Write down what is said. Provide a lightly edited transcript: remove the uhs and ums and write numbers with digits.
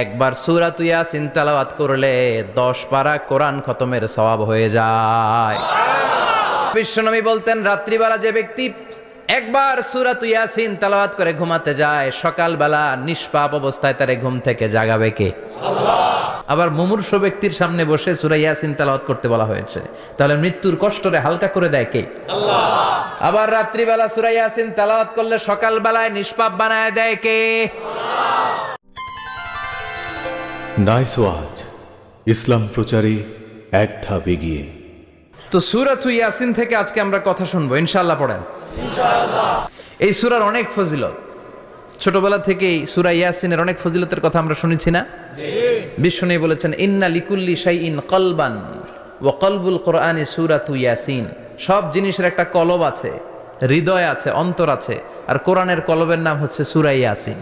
একবার সূরাত ইয়াসিন তেলাওয়াত করলে 10 পারা কোরআন খতমের সওয়াব হয়ে যায়। বিশ্বনবী বলতেন, রাত্রিবেলা যে ব্যক্তি একবার সূরাত ইয়াসিন তেলাওয়াত করে ঘুমাতে যায়, সকালবেলা নিষ্পাপ অবস্থায় তারে ঘুম থেকে জাগাবে কে? আল্লাহ। আবার মুমূর্ষু ব্যক্তির সামনে বসে সূরা ইয়াসিন তেলাওয়াত করতে বলা হয়েছে, তাহলে মৃত্যুর কষ্টরে হালকা করে দেয় কে? আল্লাহ। আবার রাত্রিবেলা সূরা ইয়াসিন তেলাওয়াত করলে সকালবেলায় নিষ্পাপ বানায় দেয় কে? আল্লাহ। নাইস ওয়াজ, ইসলাম প্রচারে এক ধাপ এগিয়ে। তো সূরাত ইয়াসিন থেকে আজকে আমরা কথা শুনবো, ইনশাআল্লাহ। পড়েন ইনশাআল্লাহ। এই সূরার অনেক ফজিলত, ছোটবেলা থেকেই সূরা ইয়াসিনের অনেক ফজিলতের কথা আমরা শুনেছি না? বিশ্বনবী বলেছেন, ইন্না লিকুল্লি শাইইন কলবান ওয়া কলবুল কোরআনি সূরাতু ইয়াসিন। সব জিনিসের একটা কলব আছে, হৃদয় আছে, অন্তর আছে, আর কোরআনের কলবের নাম হচ্ছে সূরা ইয়াসিন।